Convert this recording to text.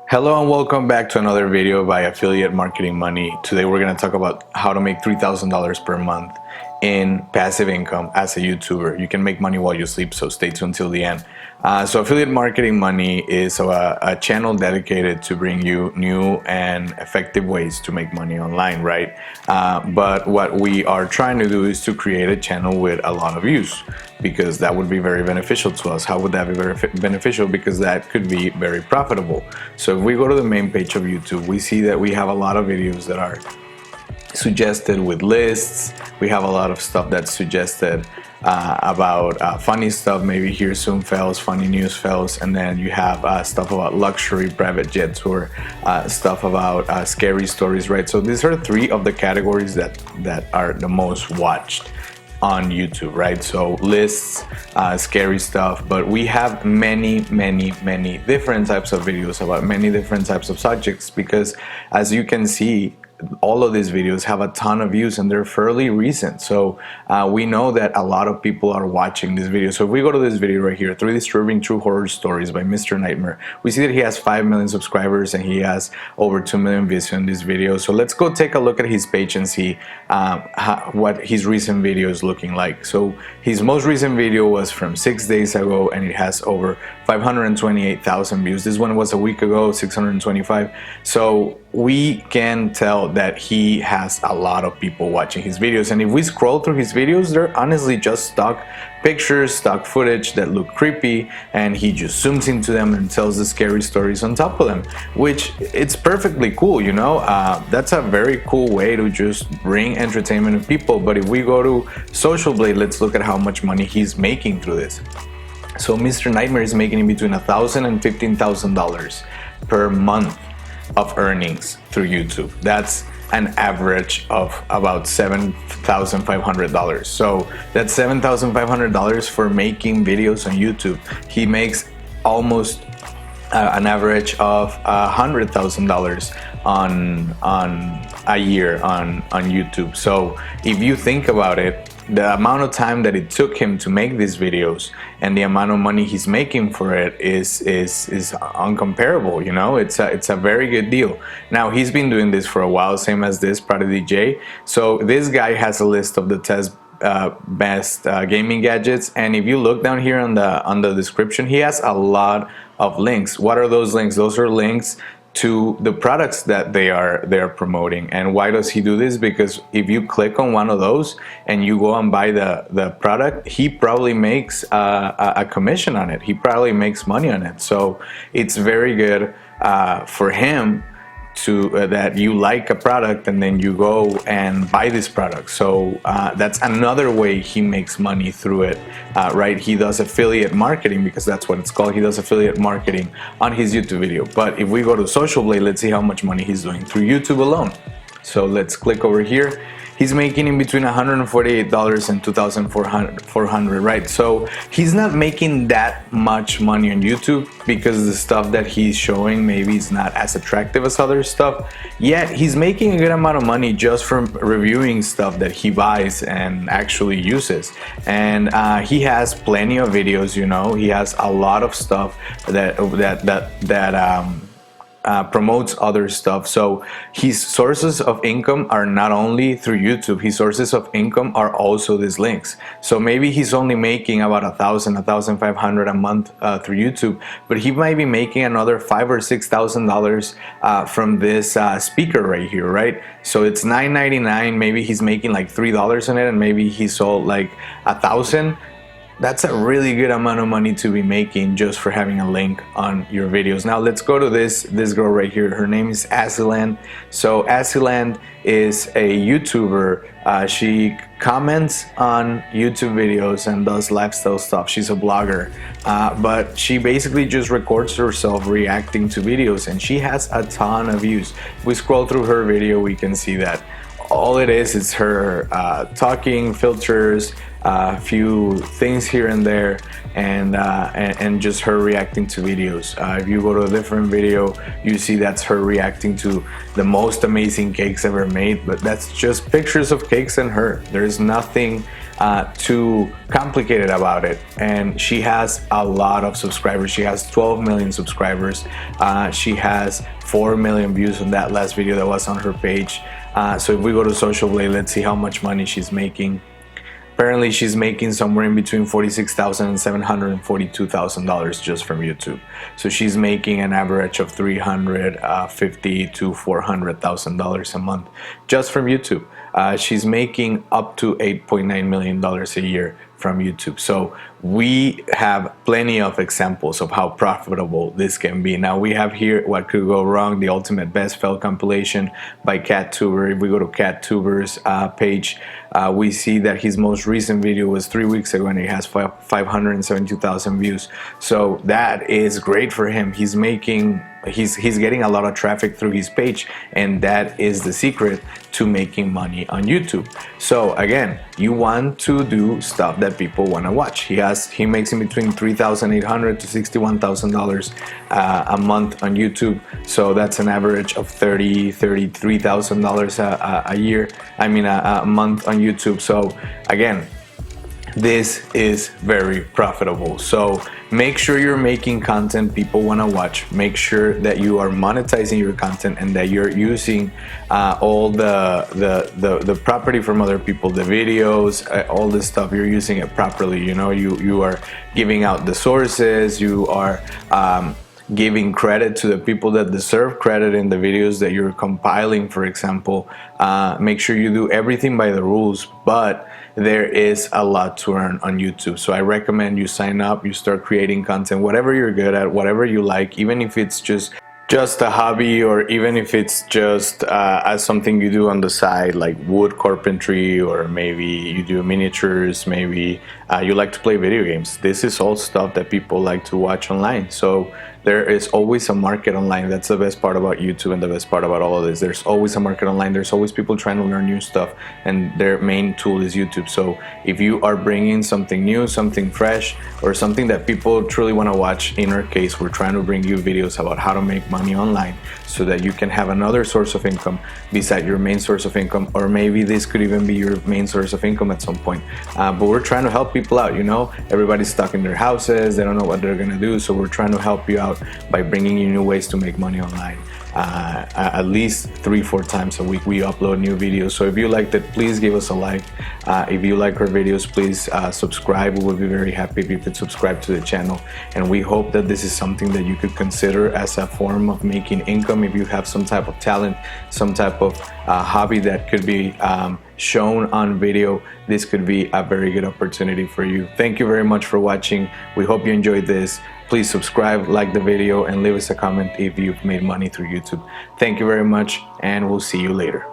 Hello and welcome back to another video by Affiliate Marketing Money. Today we're going to talk about how to make $3,000 per month in passive income as a YouTuber. You can make money while you sleep, so stay tuned till the end. So Affiliate Marketing Money is a channel dedicated to bring you new and effective ways to make money online, right? But what we are trying to do is to create a channel with a lot of views, because that would be very beneficial to us. How would that be very beneficial? Because that could be very profitable. So if we go to the main page of YouTube, we see that we have a lot of videos that are suggested with lists. We have a lot of stuff that's suggested about funny stuff, maybe here soon fails, funny news fails, and then you have stuff about luxury private jet tour, stuff about scary stories, right? So these are three of the categories that are the most watched on YouTube, right? So lists, scary stuff, but we have many different types of videos about many different types of subjects, because as you can see, all of these videos have a ton of views and they're fairly recent. So we know that a lot of people are watching this video. So if we go to this video right here, 3 Disturbing True Horror Stories by Mr. Nightmare, we see that he has 5 million subscribers and he has over 2 million views in this video. So let's go take a look at his page and see what his recent video is looking like. So his most recent video was from 6 days ago and it has over 528,000 views. This one was a week ago, 625. So we can tell that he has a lot of people watching his videos, and if we scroll through his videos, they're honestly just stock pictures, stock footage that look creepy, and he just zooms into them and tells the scary stories on top of them, which it's perfectly cool, you know. That's a very cool way to just bring entertainment to people. But if we go to Social Blade, let's look at how much money he's making through this. So Mr. Nightmare is making in between $1,000 and $15,000 per month of earnings through YouTube. That's an average of about $7,500. So that's $7,500 for making videos on YouTube. He makes almost an average of $100,000 on a year on YouTube. So if you think about it, the amount of time that it took him to make these videos and the amount of money he's making for it is uncomparable. You know, it's a very good deal. Now he's been doing this for a while, same as this Prodigy J. So this guy has a list of the best gaming gadgets, and if you look down here on the description, he has a lot of links. What are those links? Those are links to the products that they're promoting. And why does he do this? Because if you click on one of those and you go and buy the product, he probably makes a commission on it. He probably makes money on it. So it's very good for him to that you like a product and then you go and buy this product. So that's another way he makes money through it, right? He does affiliate marketing, because that's what it's called. He does affiliate marketing on his YouTube video. But if we go to Social Blade, let's see how much money he's doing through YouTube alone. So let's click over here. He's making in between $148 and $2,400, right? So he's not making that much money on YouTube because the stuff that he's showing maybe is not as attractive as other stuff. Yet he's making a good amount of money just from reviewing stuff that he buys and actually uses. And he has plenty of videos, you know. He has a lot of stuff that promotes other stuff. So his sources of income are not only through YouTube, his sources of income are also these links. So maybe he's only making about $1,000, $1,500 a month through YouTube, but he might be making another $5,000 or $6,000 from this speaker right here, right? So it's $9.99. Maybe he's making like $3 on it, and maybe he sold like 1,000. That's a really good amount of money to be making just for having a link on your videos. Now let's go to this girl right here. Her name is Assiland. So Assiland is a YouTuber. She comments on YouTube videos and does lifestyle stuff. She's a blogger, but she basically just records herself reacting to videos, and she has a ton of views. If we scroll through her video, we can see that all it is her talking, filters, a few things here and there, and just her reacting to videos. If you go to a different video, you see that's her reacting to the most amazing cakes ever made, but that's just pictures of cakes and her. There's nothing too complicated about it. And she has a lot of subscribers. She has 12 million subscribers. She has 4 million views on that last video that was on her page. So if we go to Social Blade, let's see how much money she's making. Apparently she's making somewhere in between $46,000 and $742,000 just from YouTube. So she's making an average of $350,000 to $400,000 a month just from YouTube. She's making up to $8.9 million a year from YouTube. So we have plenty of examples of how profitable this can be. Now we have here What Could Go Wrong, the ultimate best fail compilation by CatTuber. If we go to CatTuber's page, we see that his most recent video was 3 weeks ago and it has 572,000 views. So that is great for him. He's getting a lot of traffic through his page, and that is the secret to making money on YouTube. So again, you want to do stuff that people want to watch. He makes in between $3,800 to $61,000 a month on YouTube. So that's an average of $33,000 a year. I mean a month on YouTube. So again, this is very profitable. So make sure you're making content people want to watch. Make sure that you are monetizing your content and that you're using all the property from other people, the videos, all this stuff. You're using it properly. You know, you are giving out the sources. You are giving credit to the people that deserve credit in the videos that you're compiling, for example. Make sure you do everything by the rules, but there is a lot to earn on YouTube. So I recommend you sign up, you start creating content, whatever you're good at, whatever you like, even if it's just a hobby, or even if it's just as something you do on the side, like wood carpentry, or maybe you do miniatures, maybe you like to play video games. This is all stuff that people like to watch online. So there is always a market online. That's the best part about YouTube and the best part about all of this. There's always a market online. There's always people trying to learn new stuff, and their main tool is YouTube. So if you are bringing something new, something fresh, or something that people truly want to watch, in our case, we're trying to bring you videos about how to make money online so that you can have another source of income beside your main source of income, or maybe this could even be your main source of income at some point. But we're trying to help people out. You know, everybody's stuck in their houses, they don't know what they're gonna do, so we're trying to help you out by bringing you new ways to make money online. At least 3-4 times a week we upload new videos. So if you liked it, please give us a like. If you like our videos, please subscribe. We would be very happy if you could subscribe to the channel, and we hope that this is something that you could consider as a form of making income. If you have some type of talent, some type of hobby that could be shown on video, this could be a very good opportunity for you. Thank you very much for watching. We hope you enjoyed this. Please subscribe, like the video, and leave us a comment if you've made money through YouTube. Thank you very much, and we'll see you later.